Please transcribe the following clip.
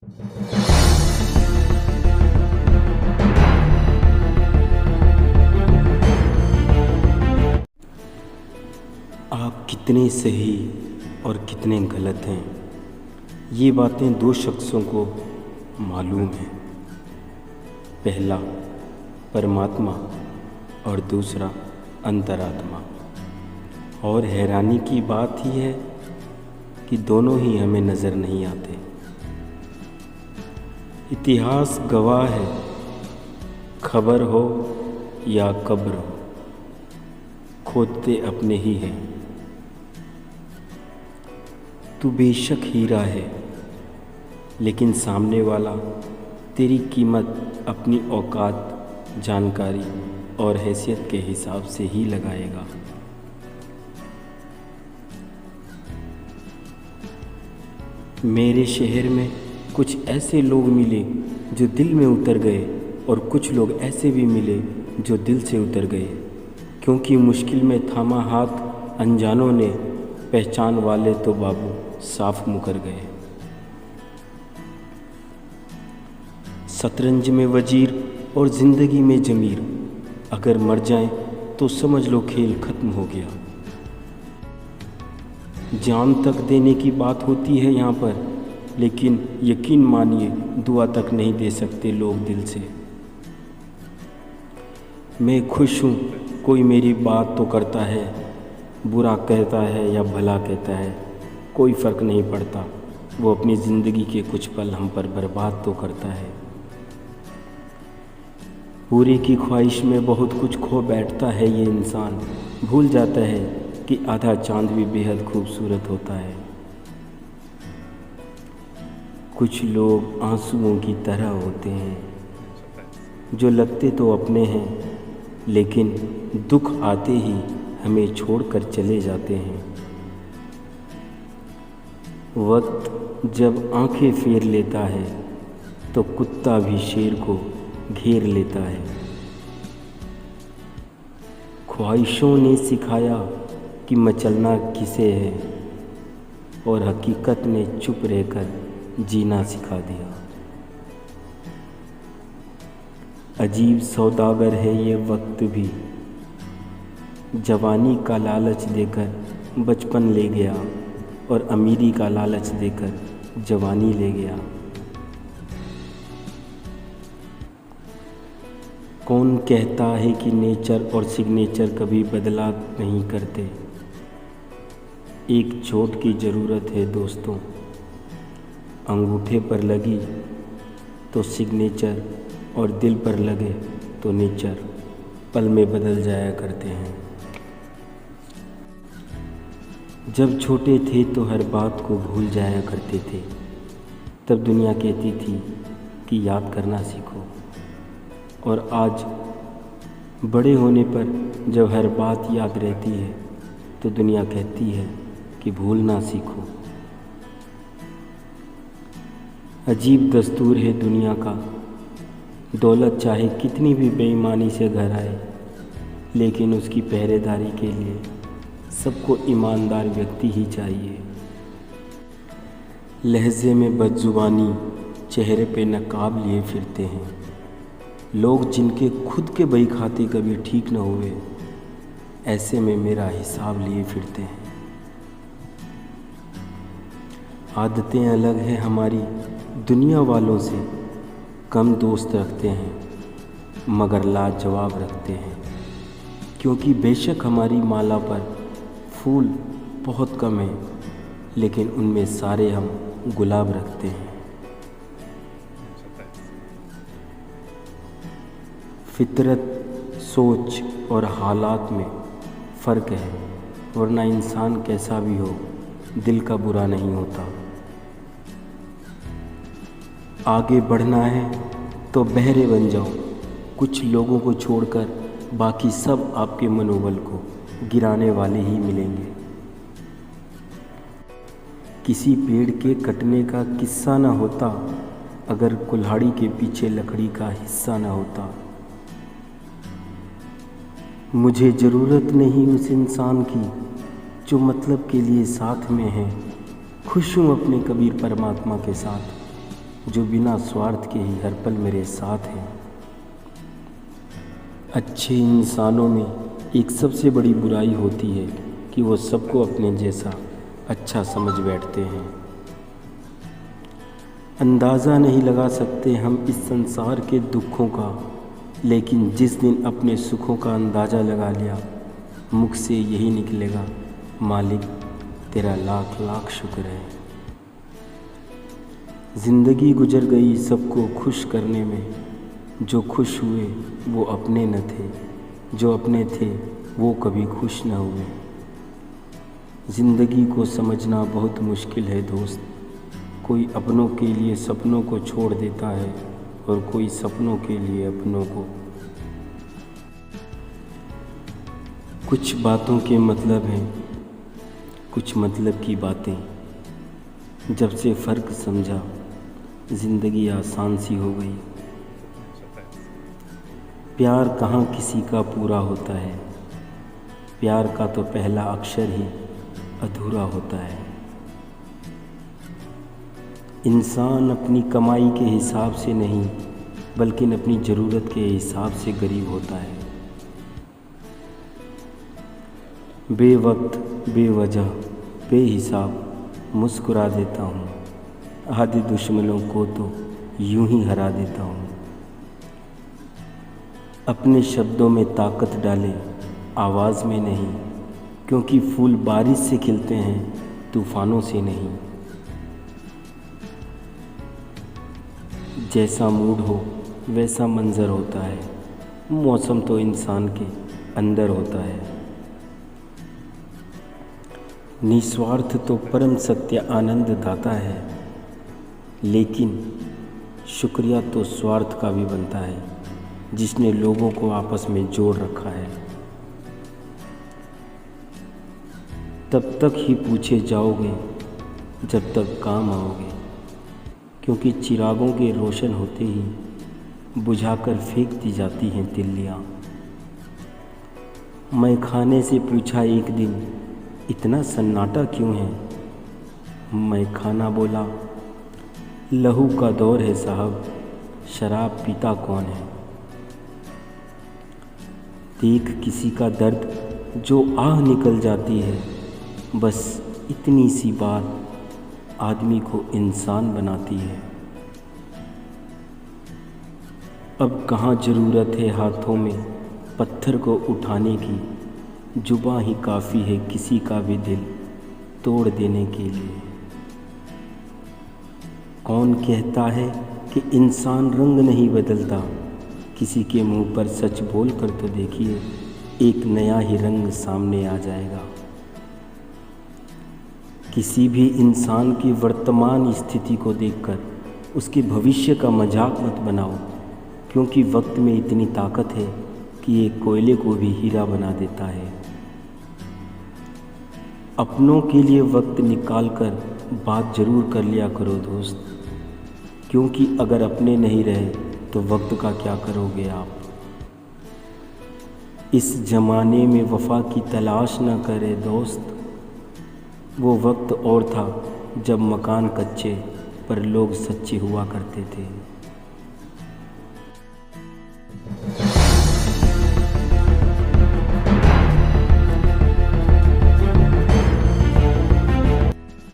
आप कितने सही और कितने गलत हैं, ये बातें दो शख्सों को मालूम है। पहला परमात्मा और दूसरा अंतरात्मा। और हैरानी की बात ही है कि दोनों ही हमें नज़र नहीं आते। इतिहास गवाह है, खबर हो या कब्र हो, खोदते अपने ही हैं। तू बेशक हीरा है, लेकिन सामने वाला तेरी कीमत अपनी औकात, जानकारी और हैसियत के हिसाब से ही लगाएगा। मेरे शहर में कुछ ऐसे लोग मिले जो दिल में उतर गए, और कुछ लोग ऐसे भी मिले जो दिल से उतर गए, क्योंकि मुश्किल में थामा हाथ अनजानों ने, पहचान वाले तो बाबू साफ मुकर गए। शतरंज में वजीर और ज़िंदगी में जमीर, अगर मर जाएं तो समझ लो खेल खत्म हो गया। जान तक देने की बात होती है यहाँ पर, लेकिन यकीन मानिए दुआ तक नहीं दे सकते लोग दिल से। मैं खुश हूँ, कोई मेरी बात तो करता है, बुरा कहता है या भला कहता है, कोई फ़र्क नहीं पड़ता। वो अपनी ज़िंदगी के कुछ पल हम पर बर्बाद तो करता है। पूरे की ख्वाहिश में बहुत कुछ खो बैठता है ये इंसान, भूल जाता है कि आधा चांद भी बेहद खूबसूरत होता है। कुछ लोग आंसुओं की तरह होते हैं, जो लगते तो अपने हैं, लेकिन दुख आते ही हमें छोड़कर चले जाते हैं। वक्त जब आंखें फेर लेता है तो कुत्ता भी शेर को घेर लेता है। ख्वाहिशों ने सिखाया कि मचलना किसे है, और हकीकत ने चुप रहकर जीना सिखा दिया। अजीब सौदागर है ये वक्त भी, जवानी का लालच देकर बचपन ले गया, और अमीरी का लालच देकर जवानी ले गया। कौन कहता है कि नेचर और सिग्नेचर कभी बदला नहीं करते। एक चोट की ज़रूरत है दोस्तों, अंगूठे पर लगी तो सिग्नेचर, और दिल पर लगे तो नेचर पल में बदल जाया करते हैं। जब छोटे थे तो हर बात को भूल जाया करते थे, तब दुनिया कहती थी कि याद करना सीखो। और आज बड़े होने पर जब हर बात याद रहती है तो दुनिया कहती है कि भूलना सीखो। अजीब दस्तूर है दुनिया का, दौलत चाहे कितनी भी बेईमानी से घर आए, लेकिन उसकी पहरेदारी के लिए सबको ईमानदार व्यक्ति ही चाहिए। लहजे में बदजुबानी, चेहरे पे नकाब लिए फिरते हैं लोग, जिनके खुद के बही खाते कभी ठीक न हुए, ऐसे में मेरा हिसाब लिए फिरते हैं। आदतें अलग हैं हमारी दुनिया वालों से, कम दोस्त रखते हैं मगर लाजवाब रखते हैं, क्योंकि बेशक हमारी माला पर फूल बहुत कम हैं, लेकिन उनमें सारे हम गुलाब रखते हैं। फितरत, सोच और हालात में फ़र्क है, वरना इंसान कैसा भी हो दिल का बुरा नहीं होता। आगे बढ़ना है तो बहरे बन जाओ, कुछ लोगों को छोड़कर बाकी सब आपके मनोबल को गिराने वाले ही मिलेंगे। किसी पेड़ के कटने का किस्सा न होता अगर कुल्हाड़ी के पीछे लकड़ी का हिस्सा न होता। मुझे ज़रूरत नहीं उस इंसान की जो मतलब के लिए साथ में है, खुश हूँ अपने कबीर परमात्मा के साथ, जो बिना स्वार्थ के ही हर पल मेरे साथ हैं। अच्छे इंसानों में एक सबसे बड़ी बुराई होती है कि वो सबको अपने जैसा अच्छा समझ बैठते हैं। अंदाज़ा नहीं लगा सकते हम इस संसार के दुखों का, लेकिन जिस दिन अपने सुखों का अंदाज़ा लगा लिया, मुख से यही निकलेगा, मालिक तेरा लाख लाख शुक्र है। ज़िंदगी गुजर गई सबको खुश करने में, जो खुश हुए वो अपने न थे, जो अपने थे वो कभी खुश न हुए। ज़िंदगी को समझना बहुत मुश्किल है दोस्त। कोई अपनों के लिए सपनों को छोड़ देता है और कोई सपनों के लिए अपनों को। कुछ बातों के मतलब हैं, कुछ मतलब की बातें। जब से फ़र्क समझा, ज़िंदगी आसान सी हो गई। प्यार कहाँ किसी का पूरा होता है, प्यार का तो पहला अक्षर ही अधूरा होता है। इंसान अपनी कमाई के हिसाब से नहीं, बल्कि अपनी ज़रूरत के हिसाब से गरीब होता है। बेवक्त, बेवजह, बेहिसाब मुस्कुरा देता हूँ, आधे दुश्मनों को तो यूं ही हरा देता हूँ। अपने शब्दों में ताकत डाले, आवाज़ में नहीं, क्योंकि फूल बारिश से खिलते हैं, तूफ़ानों से नहीं। जैसा मूड हो वैसा मंज़र होता है, मौसम तो इंसान के अंदर होता है। निस्वार्थ तो परम सत्य आनंद दाता है, लेकिन शुक्रिया तो स्वार्थ का भी बनता है, जिसने लोगों को आपस में जोड़ रखा है। तब तक ही पूछे जाओगे जब तक काम आओगे, क्योंकि चिरागों के रोशन होते ही बुझाकर फेंक दी जाती हैं तिल्लियाँ। मैं खाने से पूछा एक दिन, इतना सन्नाटा क्यों है? मैं खाना बोला, लहू का दौर है साहब, शराब पीता कौन है? देख किसी का दर्द जो आह निकल जाती है, बस इतनी सी बात आदमी को इंसान बनाती है। अब कहाँ ज़रूरत है हाथों में पत्थर को उठाने की, जुबां ही काफ़ी है किसी का भी दिल तोड़ देने के लिए। कौन कहता है कि इंसान रंग नहीं बदलता? किसी के मुंह पर सच बोल कर तो देखिए, एक नया ही रंग सामने आ जाएगा। किसी भी इंसान की वर्तमान स्थिति को देखकर उसके भविष्य का मजाक मत बनाओ, क्योंकि वक्त में इतनी ताकत है कि ये कोयले को भी हीरा बना देता है। अपनों के लिए वक्त निकाल कर बात ज़रूर कर लिया करो दोस्त, क्योंकि अगर अपने नहीं रहे तो वक्त का क्या करोगे आप। इस ज़माने में वफ़ा की तलाश न करे दोस्त, वो वक्त और था जब मकान कच्चे पर लोग सच्चे हुआ करते थे।